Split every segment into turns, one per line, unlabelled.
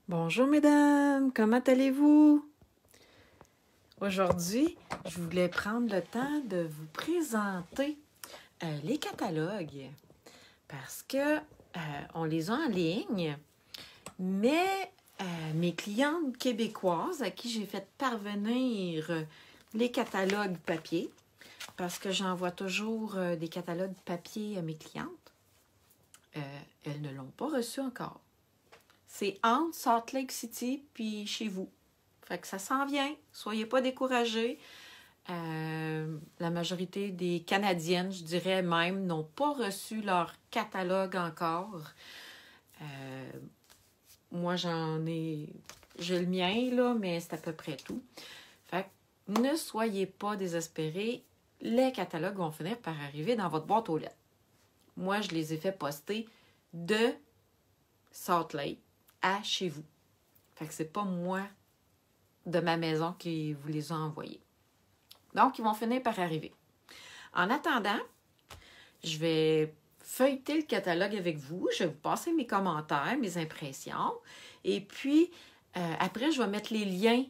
Bonjour mesdames, comment allez-vous? Aujourd'hui, je voulais prendre le temps de vous présenter les catalogues parce que on les a en ligne, mais mes clientes québécoises à qui j'ai fait parvenir les catalogues papier, parce que j'envoie toujours des catalogues papier à mes clientes, elles ne l'ont pas reçu encore. C'est entre Salt Lake City puis chez vous. Fait que ça s'en vient. Soyez pas découragés. La majorité des Canadiennes, je dirais même, n'ont pas reçu leur catalogue encore. Moi, j'ai le mien, là, mais c'est à peu près tout. Fait que ne soyez pas désespérés. Les catalogues vont finir par arriver dans votre boîte aux lettres. Moi, je les ai fait poster de Salt Lake à chez vous. Fait que c'est pas moi de ma maison qui vous les a envoyés. Donc, ils vont finir par arriver. En attendant, je vais feuilleter le catalogue avec vous. Je vais vous passer mes commentaires, mes impressions. Et puis, après, je vais mettre les liens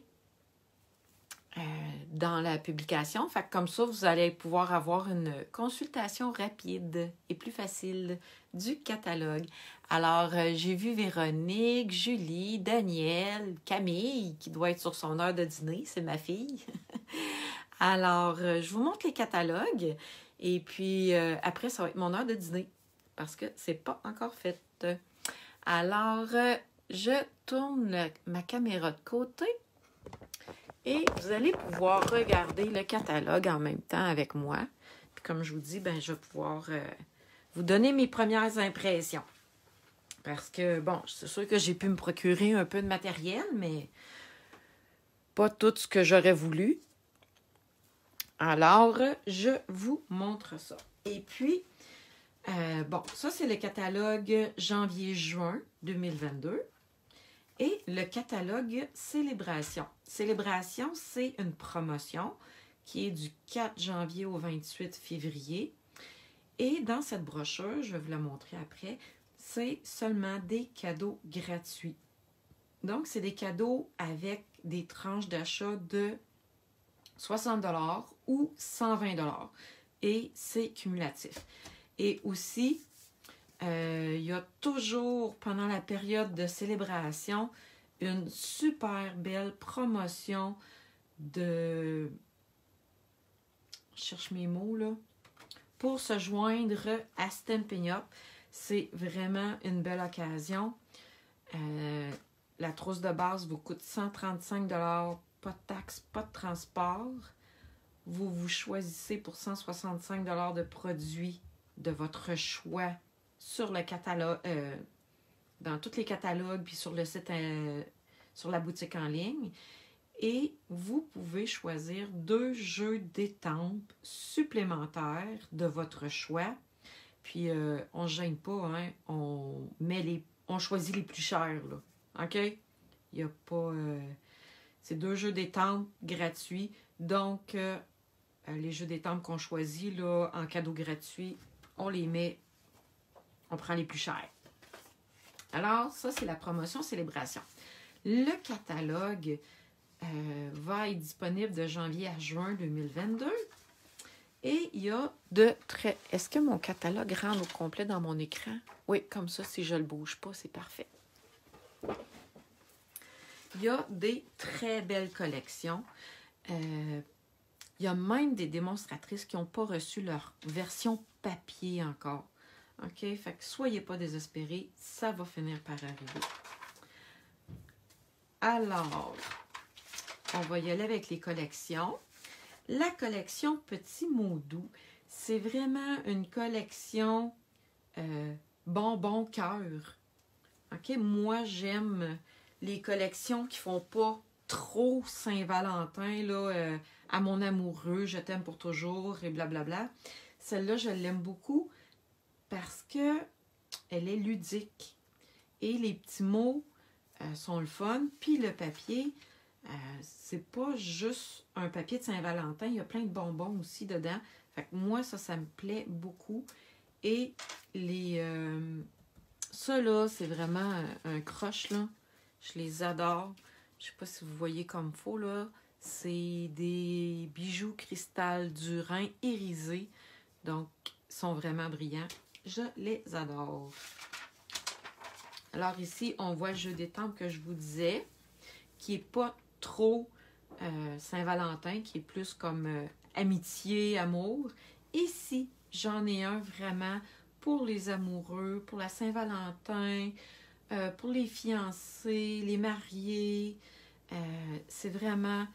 dans la publication. Fait que comme ça, vous allez pouvoir avoir une consultation rapide et plus facile du catalogue. Alors, j'ai vu Véronique, Julie, Daniel, Camille, qui doit être sur son heure de dîner, c'est ma fille. Alors, je vous montre les catalogues et puis après, ça va être mon heure de dîner parce que c'est pas encore fait. Alors, je tourne ma caméra de côté et vous allez pouvoir regarder le catalogue en même temps avec moi. Puis comme je vous dis, ben, je vais pouvoir vous donner mes premières impressions. Parce que, bon, c'est sûr que j'ai pu me procurer un peu de matériel, mais pas tout ce que j'aurais voulu. Alors, je vous montre ça. Et puis, bon, ça c'est le catalogue janvier-juin 2022 et le catalogue Célébration. Célébration, c'est une promotion qui est du 4 janvier au 28 février. Et dans cette brochure, je vais vous la montrer après, c'est seulement des cadeaux gratuits. Donc, c'est des cadeaux avec des tranches d'achat de 60 $ ou 120 $. Et c'est cumulatif. Et aussi, il y a toujours, pendant la période de célébration, une super belle promotion de... Je cherche mes mots, là. Pour se joindre à Stampin' Up, c'est vraiment une belle occasion. La trousse de base vous coûte 135 $, pas de taxes, pas de transport. Vous choisissez pour 165 $ de produits de votre choix sur le catalogue, dans tous les catalogues, puis sur le site, sur la boutique en ligne. Et vous pouvez choisir 2 jeux d'étampes supplémentaires de votre choix. Puis, on ne se gêne pas, hein? On choisit les plus chers, là. OK? Il n'y a pas... c'est 2 jeux d'étampes gratuits. Donc, les jeux d'étampes qu'on choisit, là, en cadeau gratuit, on les met, on prend les plus chers. Alors, ça, c'est la promotion Célébration. Le catalogue va être disponible de janvier à juin 2022. Et il y a de très... Est-ce que mon catalogue rentre au complet dans mon écran? Oui, comme ça, si je ne le bouge pas, c'est parfait. Il y a des très belles collections. Il y a même des démonstratrices qui n'ont pas reçu leur version papier encore. OK? Fait que soyez pas désespérés, ça va finir par arriver. Alors, on va y aller avec les collections. La collection Petit Mots Doux, c'est vraiment une collection bonbon cœur. OK? Moi, j'aime les collections qui font pas trop Saint-Valentin, là, à mon amoureux, je t'aime pour toujours et blablabla. Celle-là, je l'aime beaucoup parce que elle est ludique. Et les petits mots sont le fun. Puis le papier, c'est pas juste un papier de Saint-Valentin, il y a plein de bonbons aussi dedans. Fait que moi, ça me plaît beaucoup. Et les ça là, c'est vraiment un croche, là. Je les adore. Je sais pas si vous voyez comme faut, là. C'est des bijoux cristal du Rhin irisés. Donc, ils sont vraiment brillants. Je les adore. Alors ici, on voit le jeu des temples que je vous disais, qui n'est pas trop Saint-Valentin, qui est plus comme amitié, amour. Ici, j'en ai un vraiment pour les amoureux, pour la Saint-Valentin, pour les fiancés, les mariés. C'est vraiment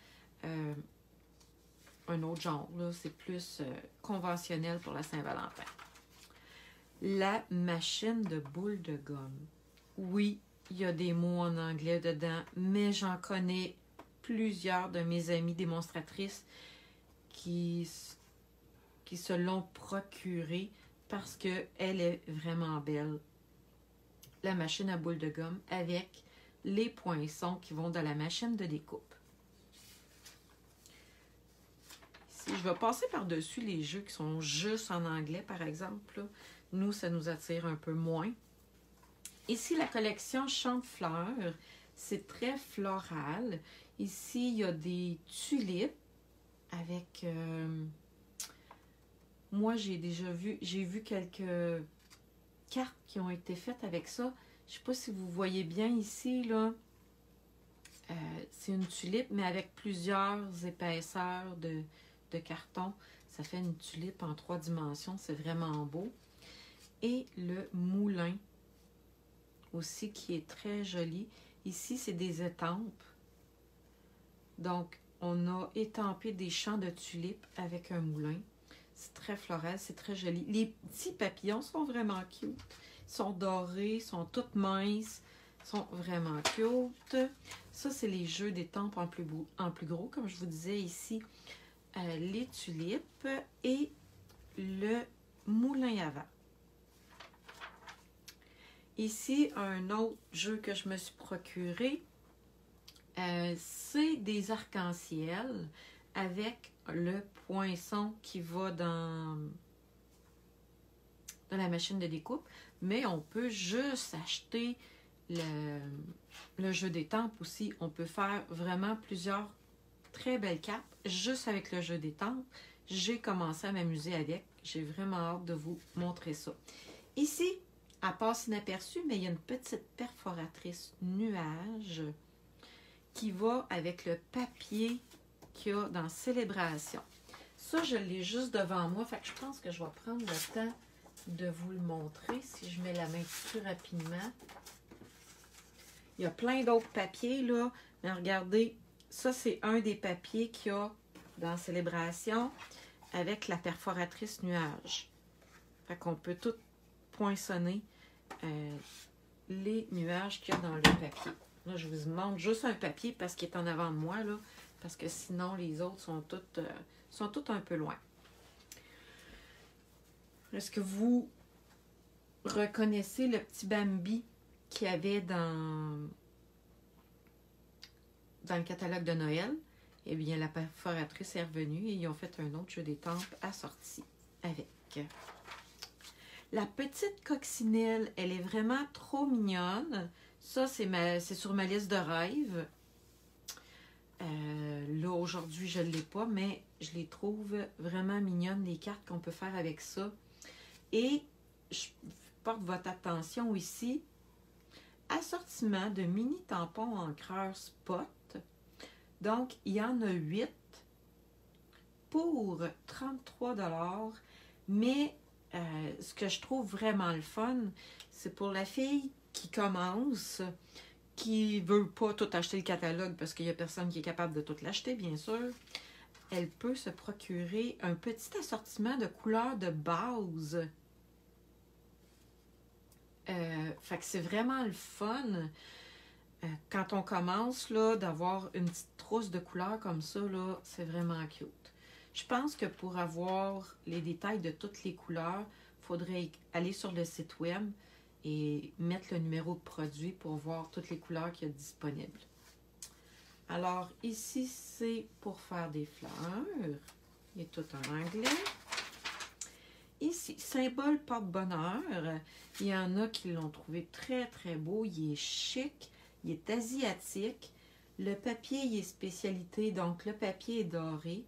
un autre genre, là. C'est plus conventionnel pour la Saint-Valentin. La machine de boules de gomme. Oui, il y a des mots en anglais dedans, mais j'en connais plusieurs de mes amies démonstratrices qui se l'ont procurée parce qu'elle est vraiment belle. La machine à boules de gomme avec les poinçons qui vont dans la machine de découpe. Ici, je vais passer par-dessus les jeux qui sont juste en anglais, par exemple. Là. Nous, ça nous attire un peu moins. Ici, la collection Chante-Fleurs, c'est très floral. Ici, il y a des tulipes avec... moi, j'ai vu quelques cartes qui ont été faites avec ça. Je ne sais pas si vous voyez bien ici, là. C'est une tulipe, mais avec plusieurs épaisseurs de carton. Ça fait une tulipe en 3 dimensions. C'est vraiment beau. Et le moulin aussi qui est très joli. Ici, c'est des étampes. Donc, on a étampé des champs de tulipes avec un moulin. C'est très floral, c'est très joli. Les petits papillons sont vraiment cute. Ils sont dorés, ils sont toutes minces, ils sont vraiment cute. Ça, c'est les jeux d'étampes en plus gros. Comme je vous disais ici, les tulipes et le moulin à vent. Ici, un autre jeu que je me suis procuré, c'est des arcs-en-ciel avec le poinçon qui va dans la machine de découpe, mais on peut juste acheter le jeu d'étampes aussi. On peut faire vraiment plusieurs très belles cartes juste avec le jeu d'étampes. J'ai commencé à m'amuser avec. J'ai vraiment hâte de vous montrer ça. Ici, elle passe inaperçue, mais il y a une petite perforatrice nuage qui va avec le papier qu'il y a dans Célébration. Ça, je l'ai juste devant moi, fait que je pense que je vais prendre le temps de vous le montrer si je mets la main plus rapidement. Il y a plein d'autres papiers, là, mais regardez, ça, c'est un des papiers qu'il y a dans Célébration avec la perforatrice nuage. Fait qu'on peut tout poinçonner les nuages qu'il y a dans le papier. Là, je vous montre juste un papier parce qu'il est en avant de moi, là, parce que sinon, les autres sont toutes un peu loin. Est-ce que vous reconnaissez le petit Bambi qu'il y avait dans le catalogue de Noël? Eh bien, la perforatrice est revenue et ils ont fait un autre jeu d'étampes assorti avec. La petite coccinelle, elle est vraiment trop mignonne. Ça, c'est sur ma liste de rêves. Là, aujourd'hui, je ne l'ai pas, mais je les trouve vraiment mignonnes, les cartes qu'on peut faire avec ça. Et je porte votre attention ici. Assortiment de mini tampons encreurs spot. Donc, il y en a 8 pour 33 $. Mais ce que je trouve vraiment le fun, c'est pour la fille qui commence, qui ne veut pas tout acheter le catalogue parce qu'il n'y a personne qui est capable de tout l'acheter, bien sûr. Elle peut se procurer un petit assortiment de couleurs de base. Fait que c'est vraiment le fun quand on commence là, d'avoir une petite trousse de couleurs comme ça, là, c'est vraiment cute. Je pense que pour avoir les détails de toutes les couleurs, il faudrait aller sur le site web et mettre le numéro de produit pour voir toutes les couleurs qu'il y a disponibles. Alors, ici, c'est pour faire des fleurs. Il est tout en anglais. Ici, symbole porte-bonheur. Il y en a qui l'ont trouvé très, très beau. Il est chic. Il est asiatique. Le papier il est spécialité, donc le papier est doré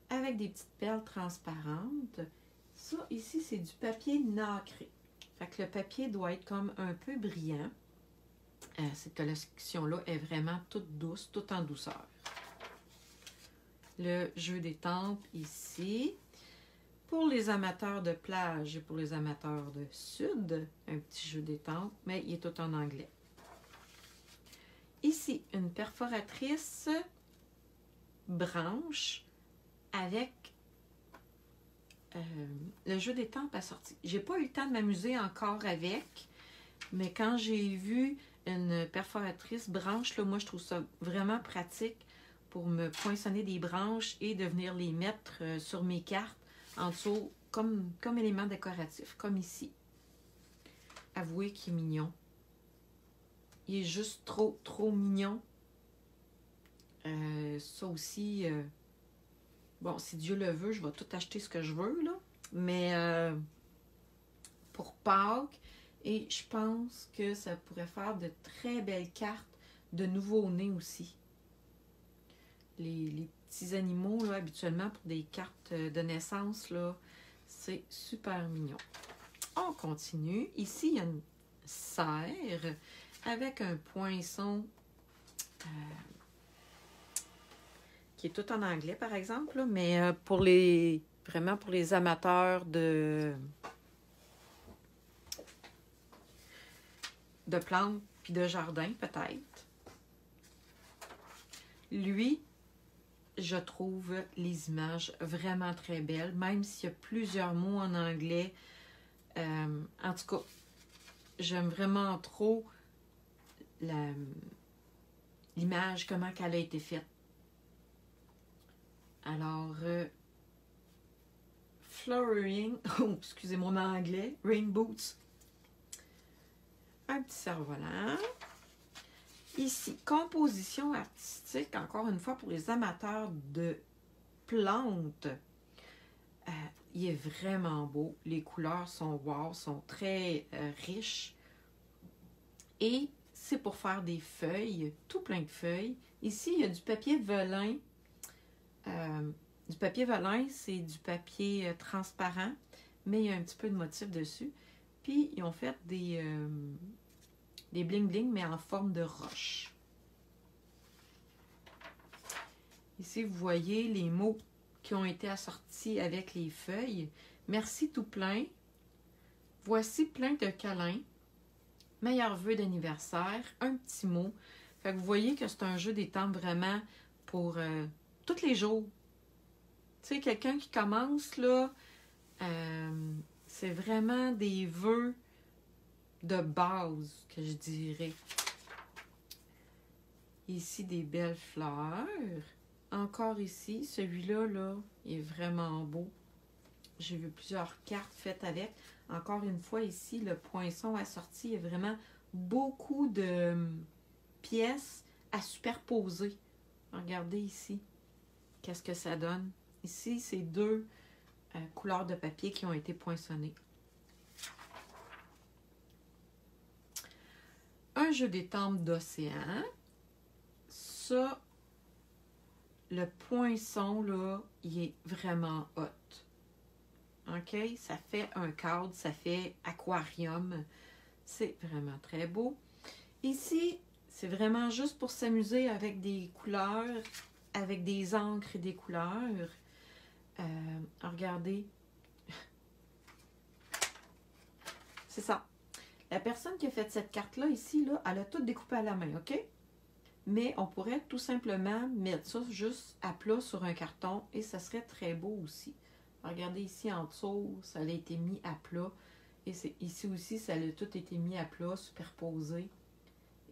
avec des petites perles transparentes. Ça, ici, c'est du papier nacré. Fait que le papier doit être comme un peu brillant. Cette collection-là est vraiment toute douce, toute en douceur. Le jeu d'étampes ici. Pour les amateurs de plage et pour les amateurs de sud, un petit jeu d'étampes, mais il est tout en anglais. Ici, une perforatrice branche avec le jeu d'étampes assorti. J'ai pas eu le temps de m'amuser encore avec, mais quand j'ai vu une perforatrice branche, là, moi je trouve ça vraiment pratique pour me poinçonner des branches et de venir les mettre sur mes cartes en dessous comme élément décoratif, comme ici. Avouez qu'il est mignon. Il est juste trop mignon. Ça aussi, bon, si Dieu le veut, je vais tout acheter ce que je veux, là. Mais pour Pâques, et je pense que ça pourrait faire de très belles cartes de nouveau-nés aussi. Les petits animaux, là, habituellement, pour des cartes de naissance, là, c'est super mignon. On continue. Ici, il y a une serre avec un poinçon qui est tout en anglais, par exemple, là, mais vraiment pour les amateurs de plantes puis de jardin, peut-être. Lui, je trouve les images vraiment très belles, même s'il y a plusieurs mots en anglais. En tout cas, j'aime vraiment trop l'image, comment elle a été faite. Alors, Flowering, oh, excusez mon anglais, Rain Boots. Un petit cerf-volant. Ici, composition artistique, encore une fois, pour les amateurs de plantes. Il est vraiment beau. Les couleurs sont wow, sont très riches. Et c'est pour faire des feuilles, tout plein de feuilles. Ici, il y a du papier velin. Du papier velin, c'est du papier transparent, mais il y a un petit peu de motif dessus. Puis, ils ont fait des bling-bling, mais en forme de roche. Ici, vous voyez les mots qui ont été assortis avec les feuilles. Merci tout plein. Voici plein de câlins. Meilleurs vœux d'anniversaire. Un petit mot. Fait que vous voyez que c'est un jeu d'étampes vraiment pour tous les jours. Tu sais, quelqu'un qui commence, là, c'est vraiment des vœux de base, que je dirais. Ici, des belles fleurs. Encore ici, celui-là, là, il est vraiment beau. J'ai vu plusieurs cartes faites avec. Encore une fois, ici, le poinçon assorti, il y a vraiment beaucoup de pièces à superposer. Regardez ici, qu'est-ce que ça donne. Ici, c'est deux couleurs de papier qui ont été poinçonnées. Un jeu d'étampes d'océan. Ça, le poinçon, là, il est vraiment hot. OK? Ça fait un cadre, ça fait aquarium. C'est vraiment très beau. Ici, c'est vraiment juste pour s'amuser avec des couleurs, avec des encres et des couleurs. Regardez. C'est ça. La personne qui a fait cette carte-là, ici, là, elle a tout découpé à la main, OK? Mais on pourrait tout simplement mettre ça juste à plat sur un carton et ça serait très beau aussi. Regardez ici en dessous, ça a été mis à plat. Et ici aussi, ça a tout été mis à plat, superposé.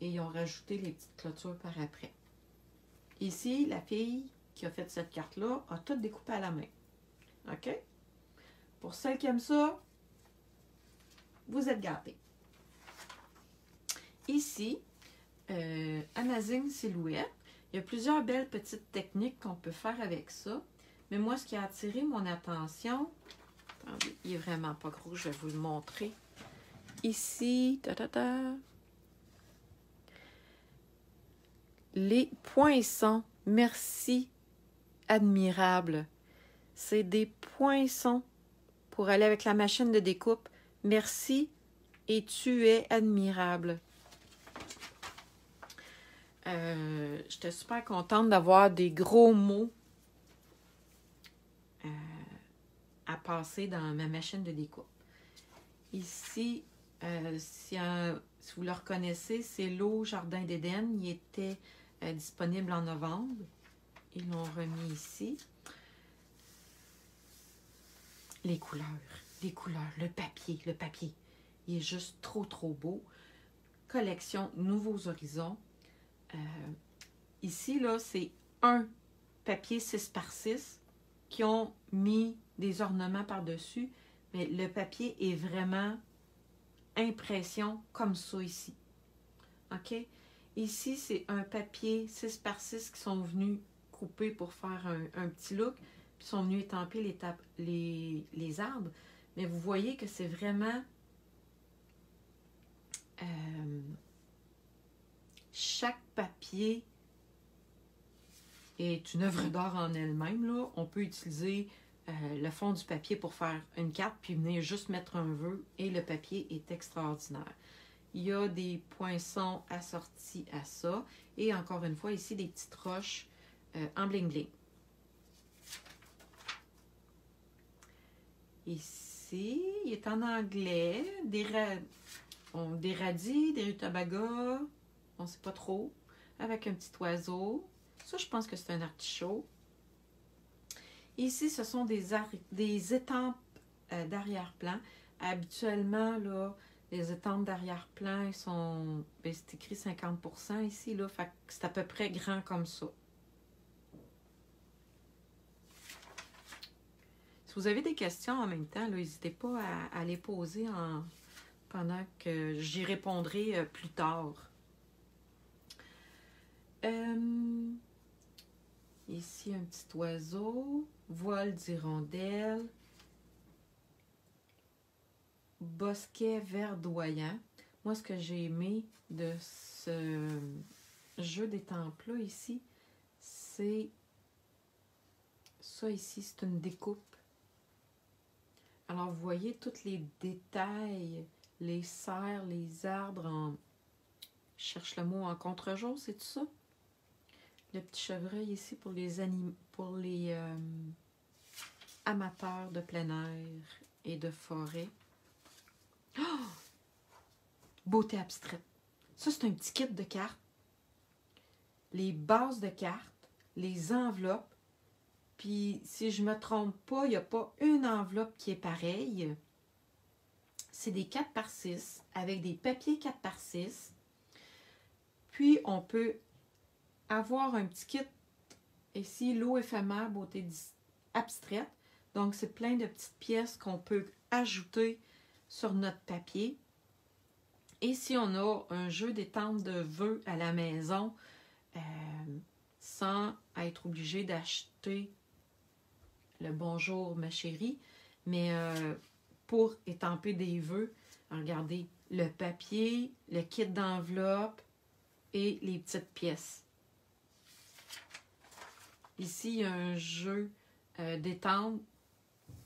Et ils ont rajouté les petites clôtures par après. Ici, la fille qui a fait cette carte-là a tout découpé à la main. OK? Pour celles qui aiment ça, vous êtes gâtés. Ici, Amazing Silhouette. Il y a plusieurs belles petites techniques qu'on peut faire avec ça. Mais moi, ce qui a attiré mon attention, attendez, il est vraiment pas gros, je vais vous le montrer. Ici, les poinçons. Merci, admirable. C'est des poinçons pour aller avec la machine de découpe. Merci et tu es admirable. J'étais super contente d'avoir des gros mots à passer dans ma machine de découpe. Ici, si vous le reconnaissez, c'est l'eau Jardin d'Éden. Il était disponible en novembre. Ils l'ont remis ici. Les couleurs, le papier. Il est juste trop, trop beau. Collection Nouveaux Horizons. Ici, là, c'est un papier 6x6 qui ont mis des ornements par-dessus, mais le papier est vraiment impression comme ça ici. OK? Ici, c'est un papier 6x6 qui sont venus couper pour faire un petit look, puis sont venus étamper les arbres. Mais vous voyez que c'est vraiment chaque papier est une œuvre d'art en elle-même. Là. On peut utiliser le fond du papier pour faire une carte, puis venir juste mettre un vœu, et le papier est extraordinaire. Il y a des poinçons assortis à ça, et encore une fois, ici, des petites roches en bling-bling. Ici, il est en anglais, des radis, des rutabagas, on ne sait pas trop, avec un petit oiseau. Ça, je pense que c'est un artichaut. Ici, ce sont des étampes d'arrière-plan. Habituellement, là, les étampes d'arrière-plan sont... Ben, c'est écrit 50% ici, là. Fait que c'est à peu près grand comme ça. Si vous avez des questions en même temps, n'hésitez pas à les poser pendant que j'y répondrai plus tard. Ici, un petit oiseau, voile d'hirondelle, bosquet verdoyant. Moi, ce que j'ai aimé de ce jeu d'étampes-là ici, c'est ça ici, c'est une découpe. Alors, vous voyez tous les détails, les serres, les arbres je cherche le mot en contre-jour, c'est tout ça? Le petit chevreuil ici pour les amateurs de plein air et de forêt. Oh! Beauté abstraite. Ça, c'est un petit kit de cartes. Les bases de cartes, les enveloppes. Puis, si je ne me trompe pas, il n'y a pas une enveloppe qui est pareille. C'est des 4x6 avec des papiers 4x6. Puis, on peut avoir un petit kit ici, l'eau éphémère, beauté abstraite. Donc, c'est plein de petites pièces qu'on peut ajouter sur notre papier. Et si on a un jeu d'étampes de vœux à la maison, sans être obligé d'acheter le bonjour ma chérie, mais pour étamper des vœux, regardez, le papier, le kit d'enveloppe et les petites pièces. Ici, il y a un jeu d'étampes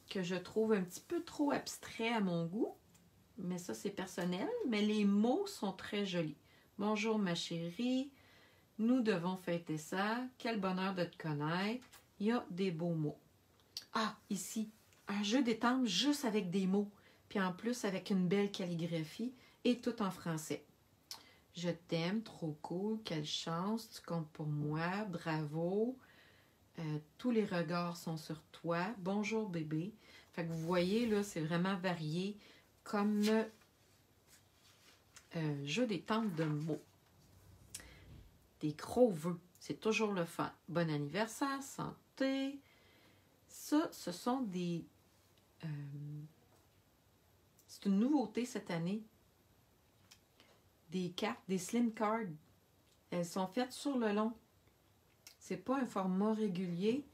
que je trouve un petit peu trop abstrait à mon goût. Mais ça, c'est personnel. Mais les mots sont très jolis. Bonjour, ma chérie. Nous devons fêter ça. Quel bonheur de te connaître. Il y a des beaux mots. Ah, ici, un jeu d'étampes juste avec des mots. Puis en plus, avec une belle calligraphie et tout en français. Je t'aime, trop cool, quelle chance, tu comptes pour moi, bravo. Tous les regards sont sur toi. Bonjour, bébé. Fait que vous voyez, là, c'est vraiment varié comme jeu d'étampes de mots. Des gros vœux, c'est toujours le fun. Bon anniversaire, santé. Ça, ce sont des... c'est une nouveauté cette année. Des cartes, des slim cards. Elles sont faites sur le long. C'est pas un format régulier.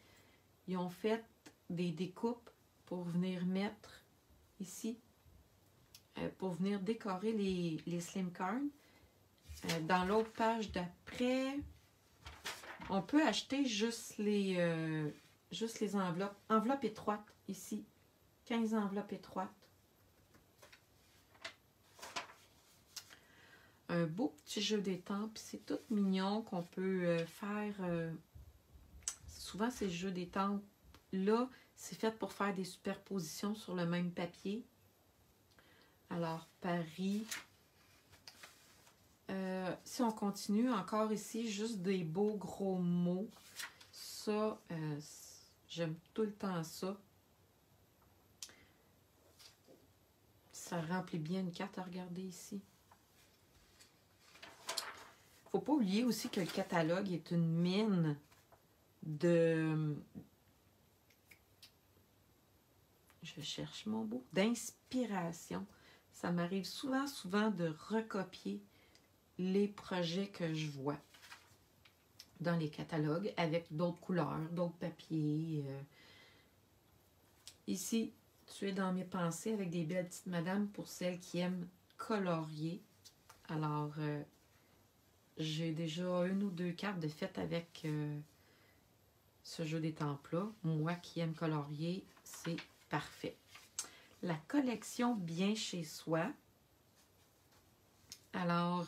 Ils ont fait des découpes pour venir mettre ici, pour venir décorer les slim cards. Dans l'autre page d'après, On peut acheter juste les enveloppes. Enveloppe étroite, ici. 15 enveloppes étroites. Un beau petit jeu d'étampes. C'est tout mignon qu'on peut faire. Souvent, ces jeux d'étampes-là, c'est fait pour faire des superpositions sur le même papier. Alors, Paris. Si on continue, encore ici, juste des beaux gros mots. Ça, j'aime tout le temps ça. Ça remplit bien une carte à regarder ici. Faut pas oublier aussi que le catalogue est une mine de... Je cherche mon mot. D'inspiration. Ça m'arrive souvent de recopier les projets que je vois dans les catalogues avec d'autres couleurs, d'autres papiers. Ici, tu es dans mes pensées avec des belles petites madames pour celles qui aiment colorier. Alors, j'ai déjà une ou deux cartes de fête avec ce jeu d'étampes-là. Moi qui aime colorier, c'est parfait. La collection Bien chez soi. Alors,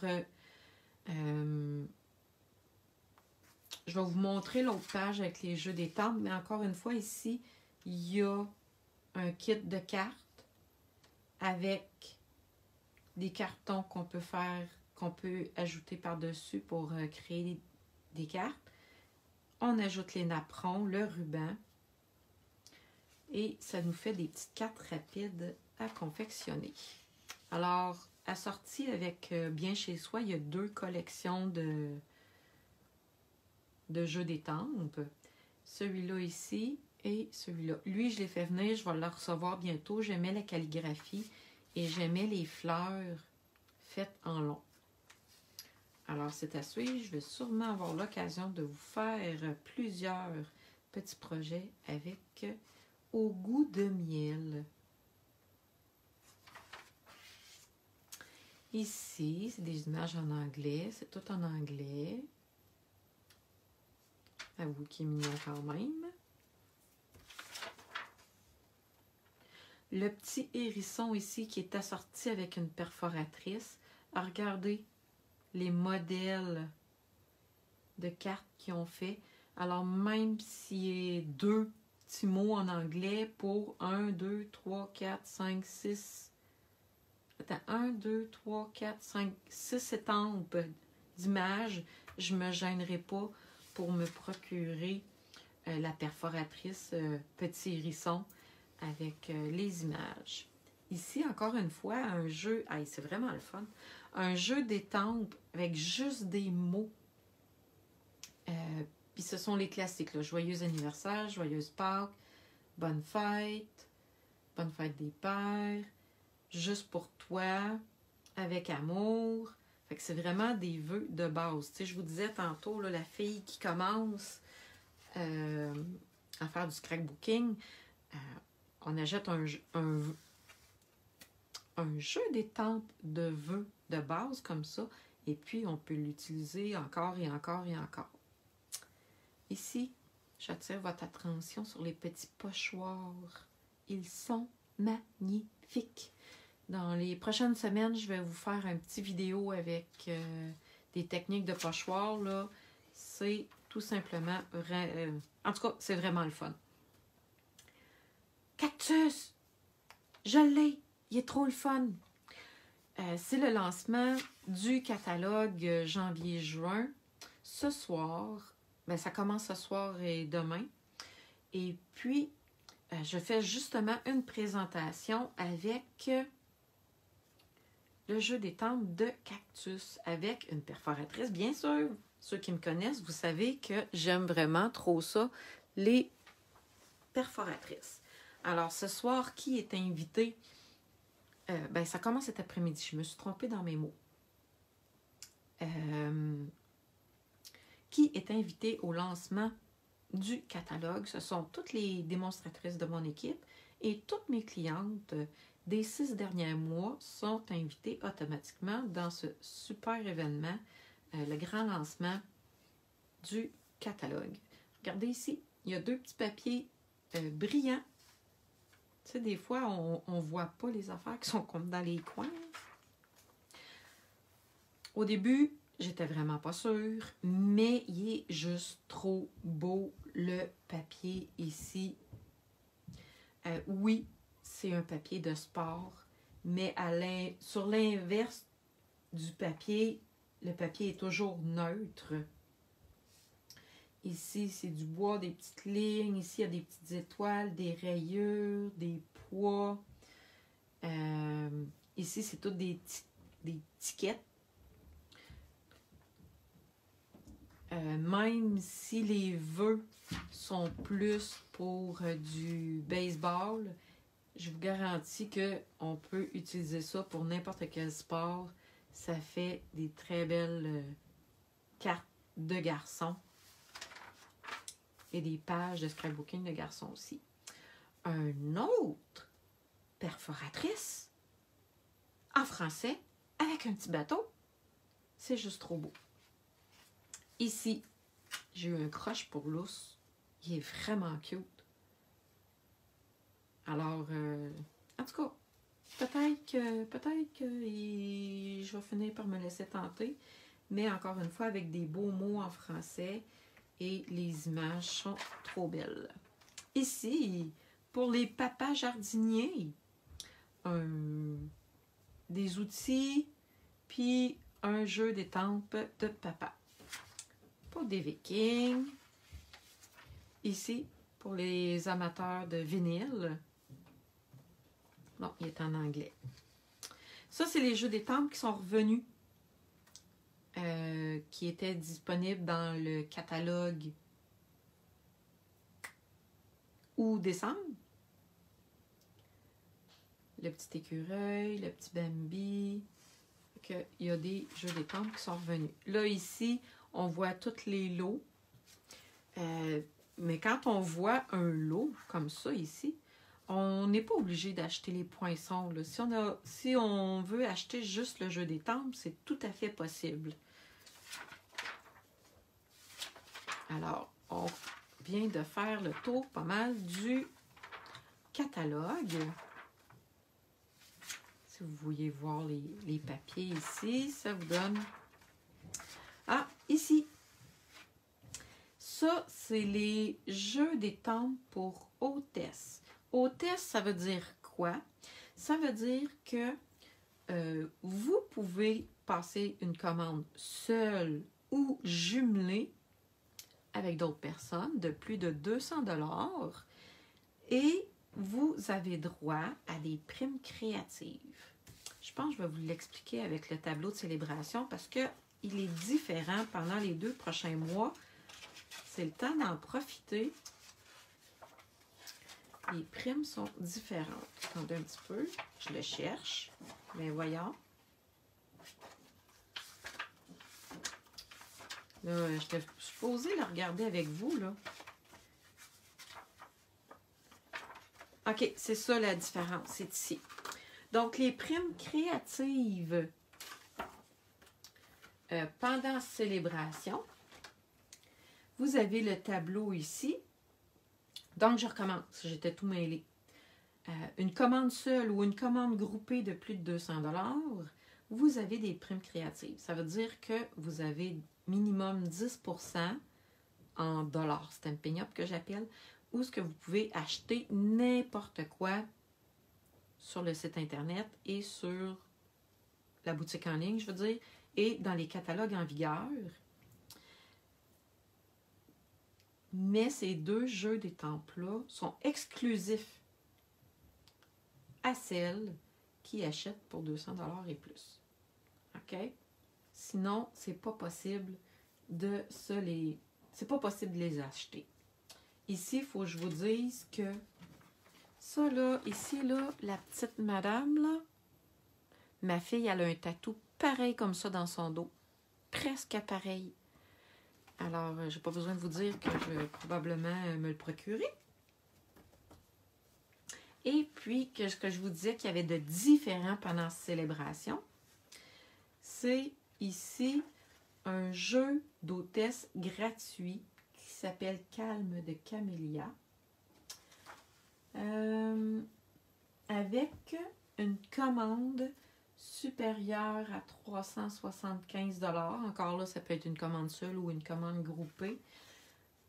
je vais vous montrer l'autre page avec les jeux d'étampes, mais encore une fois, ici, il y a un kit de cartes avec des cartons qu'on peut faire, qu'on peut ajouter par-dessus pour créer des cartes. On ajoute les napperons, le ruban, et ça nous fait des petites cartes rapides à confectionner. Alors, assorti avec Bien chez soi, il y a deux collections de jeux d'étampes. Celui-là ici et celui-là. Lui, je l'ai fait venir, je vais le recevoir bientôt. J'aimais la calligraphie et j'aimais les fleurs faites en long. Alors, c'est à suivre. Je vais sûrement avoir l'occasion de vous faire plusieurs petits projets avec Au goût de miel. Ici, c'est des images en anglais. C'est tout en anglais. Avoue qu'il est mignon quand même. Le petit hérisson ici qui est assorti avec une perforatrice. Regardez les modèles de cartes qu'ils ont fait. Alors, même s'il y a deux petits mots en anglais pour 1, 2, 3, 4, 5, 6... Attends, 1, 2, 3, 4, 5, 6 étampes d'images, je ne me gênerai pas pour me procurer la perforatrice Petit Hérisson avec les images. Ici, encore une fois, un jeu, c'est vraiment le fun, un jeu d'étampes avec juste des mots. Puis ce sont les classiques, là. Joyeux anniversaire, joyeuse Pâques, bonne fête des pères, juste pour toi, avec amour. Fait que c'est vraiment des vœux de base. Tu sais, je vous disais tantôt, là, la fille qui commence à faire du scrapbooking, on achète un jeu d'étampes de vœux de base comme ça, et puis on peut l'utiliser encore et encore et encore. Ici, j'attire votre attention sur les petits pochoirs. Ils sont magnifiques. Dans les prochaines semaines, je vais vous faire un petit vidéo avec des techniques de pochoir. Là, c'est tout simplement... en tout cas, c'est vraiment le fun. Cactus! Je l'ai! Il est trop le fun! C'est le lancement du catalogue janvier-juin. Ce soir, ben, ça commence ce soir et demain. Et puis, je fais justement une présentation avec le jeu d'étampes de cactus avec une perforatrice. Bien sûr, ceux qui me connaissent, vous savez que j'aime vraiment trop ça, les perforatrices. Alors, ce soir, qui est invité? Ben, ça commence cet après-midi. Je me suis trompée dans mes mots. Qui est invité au lancement du catalogue? Ce sont toutes les démonstratrices de mon équipe et toutes mes clientes des 6 derniers mois sont invitées automatiquement dans ce super événement, le grand lancement du catalogue. Regardez ici, il y a 2 petits papiers brillants. Tu sais, des fois, on ne voit pas les affaires qui sont comme dans les coins. Au début, j'étais vraiment pas sûre, mais il est juste trop beau, le papier ici. Oui, c'est un papier de sport, mais sur l'inverse du papier, le papier est toujours neutre. Ici, c'est du bois, des petites lignes. Ici, il y a des petites étoiles, des rayures, des poids. Ici, c'est toutes des tickets. Même si les vœux sont plus pour du baseball, je vous garantis qu'on peut utiliser ça pour n'importe quel sport. Ça fait des très belles cartes de garçons et des pages de scrapbooking de garçons aussi. Un autre perforatrice en français avec un petit bateau. C'est juste trop beau. Ici, j'ai eu un croche pour l'ours. Il est vraiment cute. Alors, en tout cas, peut-être que je vais finir par me laisser tenter. Mais encore une fois, avec des beaux mots en français et les images sont trop belles. Ici, pour les papas jardiniers, des outils, puis un jeu d'étampes de papa. Pour des vikings. Ici, pour les amateurs de vinyle. Non, il est en anglais. Ça, c'est les jeux d'étampes qui sont revenus. Qui étaient disponibles dans le catalogue août décembre. Le petit écureuil, le petit Bambi. Il y a des jeux d'étampes qui sont revenus. Là, ici, on voit tous les lots. Mais quand on voit un lot comme ça ici, on n'est pas obligé d'acheter les poinçons. Là. Si on veut acheter juste le jeu d'étampes, c'est tout à fait possible. Alors, on vient de faire le tour pas mal du catalogue. Si vous voulez voir les papiers ici, ça vous donne... Ah, ici. Ça, c'est les jeux d'étampes pour hôtesse. Hôtesse, ça veut dire quoi? Ça veut dire que vous pouvez passer une commande seule ou jumelée avec d'autres personnes de plus de 200 $ et vous avez droit à des primes créatives. Je pense que je vais vous l'expliquer avec le tableau de célébration parce qu'il est différent pendant les 2 prochains mois. C'est le temps d'en profiter. Les primes sont différentes. Attendez un petit peu, je le cherche. Mais voyons. Là, je suis supposée le regarder avec vous, là. OK, c'est ça la différence, c'est ici. Donc, les primes créatives pendant célébration, vous avez le tableau ici. Donc, je recommence, j'étais tout mêlée. Une commande seule ou une commande groupée de plus de 200 $, vous avez des primes créatives. Ça veut dire que vous avez minimum 10% en dollars Stampin' Up que j'appelle, ou ce que vous pouvez acheter n'importe quoi sur le site internet et sur la boutique en ligne, je veux dire, et dans les catalogues en vigueur. Mais ces 2 jeux d'étampes-là sont exclusifs à celles qui achètent pour 200 $ et plus. OK? Sinon, c'est pas possible de les acheter. Ici, il faut que je vous dise que ça, là, ici, là, la petite madame, là, ma fille, elle a un tatou pareil comme ça dans son dos. Presque pareil. Alors, je n'ai pas besoin de vous dire que je vais probablement me le procurer. Et puis, ce que je vous disais qu'il y avait de différent pendant cette célébration, c'est ici un jeu d'hôtesse gratuit s'appelle Calme de Camélia. Avec une commande supérieure à 375 $. Encore là, ça peut être une commande seule ou une commande groupée.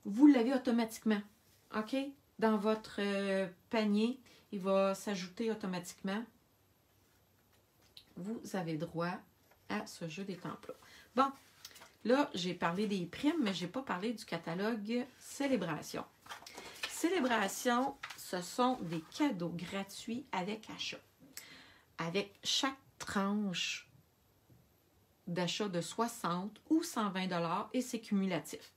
Vous l'avez automatiquement. OK? Dans votre panier, il va s'ajouter automatiquement. Vous avez droit à ce jeu des temples-là. Bon, là, j'ai parlé des primes, mais je n'ai pas parlé du catalogue Célébration. Célébration, ce sont des cadeaux gratuits avec achat. Avec chaque tranche d'achat de 60 ou 120 $, et c'est cumulatif.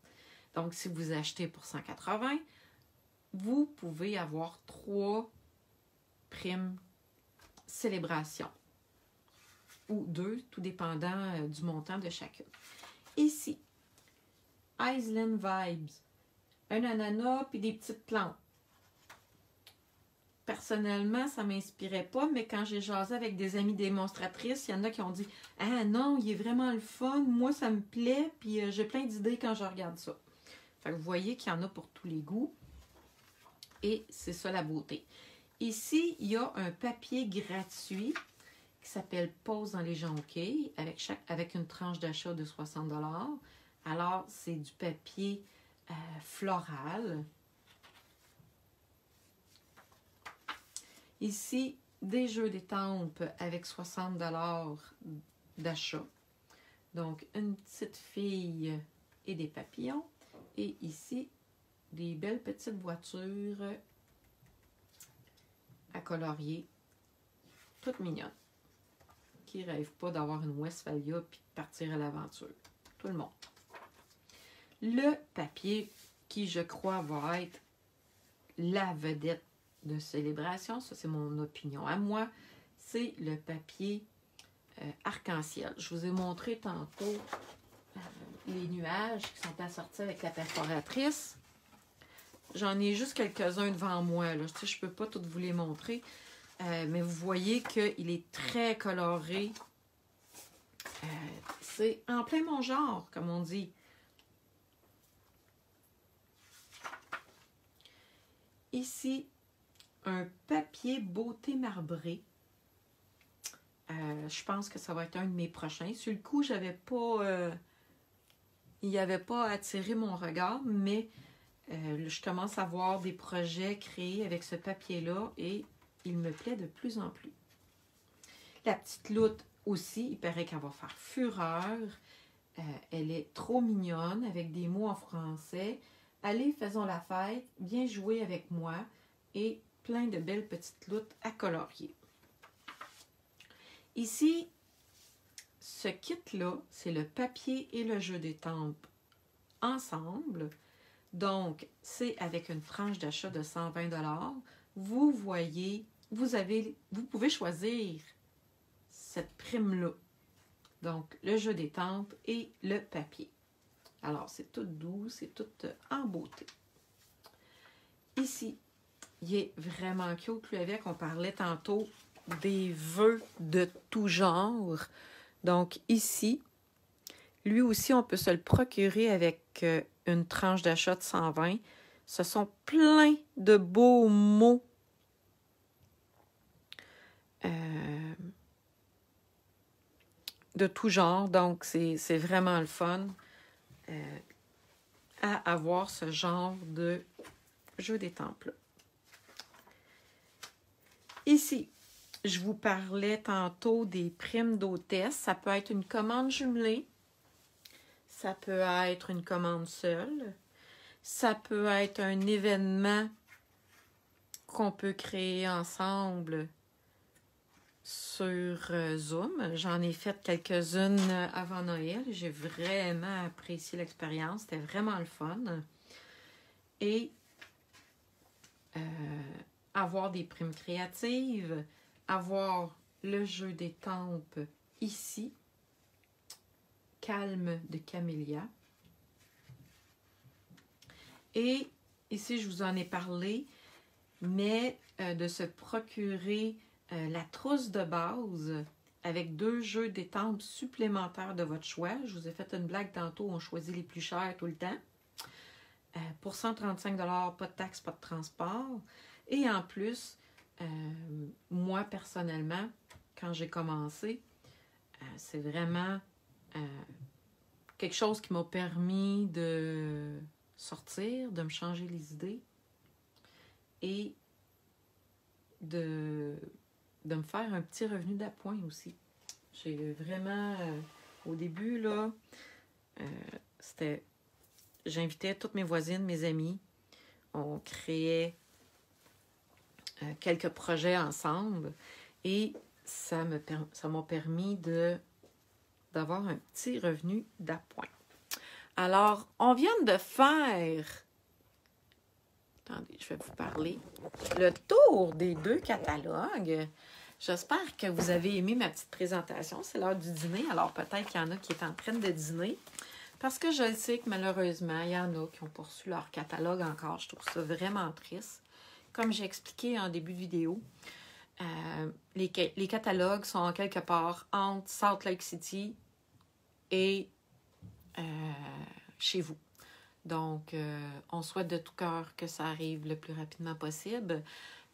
Donc, si vous achetez pour 180, vous pouvez avoir 3 primes célébration. Ou 2, tout dépendant du montant de chacune. Ici, Island Vibes. Un ananas puis des petites plantes. Personnellement, ça ne m'inspirait pas, mais quand j'ai jasé avec des amies démonstratrices, il y en a qui ont dit « Ah non, il est vraiment le fun, moi ça me plaît, puis j'ai plein d'idées quand je regarde ça. » Fait que vous voyez qu'il y en a pour tous les goûts. Et c'est ça la beauté. Ici, il y a un papier gratuit qui s'appelle Pose dans les jonquilles avec une tranche d'achat de 60 $. Alors, c'est du papier floral. Ici, des jeux d'étampes avec 60 $ d'achat. Donc, une petite fille et des papillons. Et ici, des belles petites voitures à colorier, toutes mignonnes, qui ne rêvent pas d'avoir une Westphalia puis de partir à l'aventure. Tout le monde. Le papier qui, je crois, va être la vedette de célébration, ça c'est mon opinion à moi, c'est le papier arc-en-ciel. Je vous ai montré tantôt les nuages qui sont assortis avec la perforatrice. J'en ai juste quelques-uns devant moi. Là. Je ne peux pas toutes vous les montrer, mais vous voyez qu'il est très coloré. C'est en plein mon genre, comme on dit. Ici, un papier beauté marbré. Je pense que ça va être un de mes prochains. Sur le coup, j'avais pas... il n'y avait pas attiré mon regard, mais je commence à voir des projets créés avec ce papier-là et il me plaît de plus en plus. La petite loutre aussi, il paraît qu'elle va faire fureur. Elle est trop mignonne avec des mots en français. Allez, faisons la fête, viens jouer avec moi et plein de belles petites loutres à colorier. Ici, ce kit-là, c'est le papier et le jeu d'étampes ensemble. Donc, c'est avec une tranche d'achat de 120 $. Vous voyez, vous pouvez choisir cette prime-là. Donc, le jeu d'étampes et le papier. Alors, c'est tout doux, c'est tout en beauté. Ici, il est vraiment cute, lui, avec. On parlait tantôt des vœux de tout genre. Donc, ici, lui aussi, on peut se le procurer avec une tranche d'achat de 120. Ce sont plein de beaux mots de tout genre. Donc, c'est vraiment le fun à avoir ce genre de jeu d'étampes-là. Ici, je vous parlais tantôt des primes d'hôtesse. Ça peut être une commande jumelée. Ça peut être une commande seule. Ça peut être un événement qu'on peut créer ensemble sur Zoom. J'en ai fait quelques-unes avant Noël. J'ai vraiment apprécié l'expérience. C'était vraiment le fun. Et avoir des primes créatives, avoir le jeu d'étampes ici, Calme de Camélia. Et ici, je vous en ai parlé, mais de se procurer la trousse de base avec 2 jeux d'étampes supplémentaires de votre choix. Je vous ai fait une blague tantôt, on choisit les plus chers tout le temps. pour 135 $, pas de taxes, pas de transport. Et en plus, moi, personnellement, quand j'ai commencé, c'est vraiment quelque chose qui m'a permis de sortir, de me changer les idées et de me faire un petit revenu d'appoint aussi. J'ai vraiment, au début, là, c'était... J'invitais toutes mes voisines, mes amis. On créait quelques projets ensemble et ça m'a permis d'avoir un petit revenu d'appoint. Alors, on vient de faire... Attendez, je vais vous parler. Le tour des 2 catalogues. J'espère que vous avez aimé ma petite présentation. C'est l'heure du dîner. Alors, peut-être qu'il y en a qui est en train de dîner. Parce que je sais que malheureusement, il y en a qui ont poursu leur catalogue encore. Je trouve ça vraiment triste. Comme j'ai expliqué en début de vidéo, les catalogues sont quelque part entre Salt Lake City et chez vous. Donc, on souhaite de tout cœur que ça arrive le plus rapidement possible.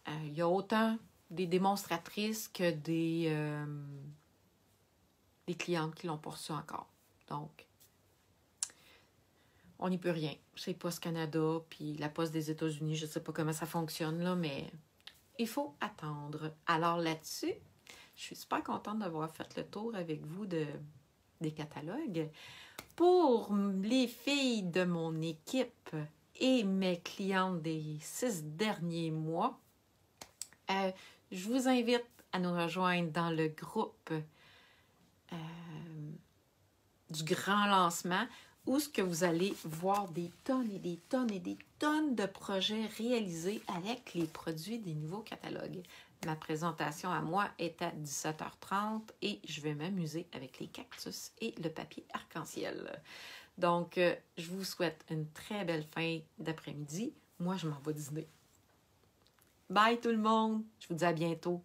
Il y a autant des démonstratrices que des clientes qui l'ont poursu encore. Donc, on n'y peut rien. C'est Post Canada, puis la Poste des États-Unis, je ne sais pas comment ça fonctionne, là, mais il faut attendre. Alors là-dessus, je suis super contente d'avoir fait le tour avec vous des catalogues. Pour les filles de mon équipe et mes clientes des 6 derniers mois, je vous invite à nous rejoindre dans le groupe du grand lancement où ce que vous allez voir des tonnes et des tonnes et des tonnes de projets réalisés avec les produits des nouveaux catalogues. Ma présentation à moi est à 17h30 et je vais m'amuser avec les cactus et le papier arc-en-ciel. Donc, je vous souhaite une très belle fin d'après-midi. Moi, je m'en vais dîner. Bye tout le monde! Je vous dis à bientôt.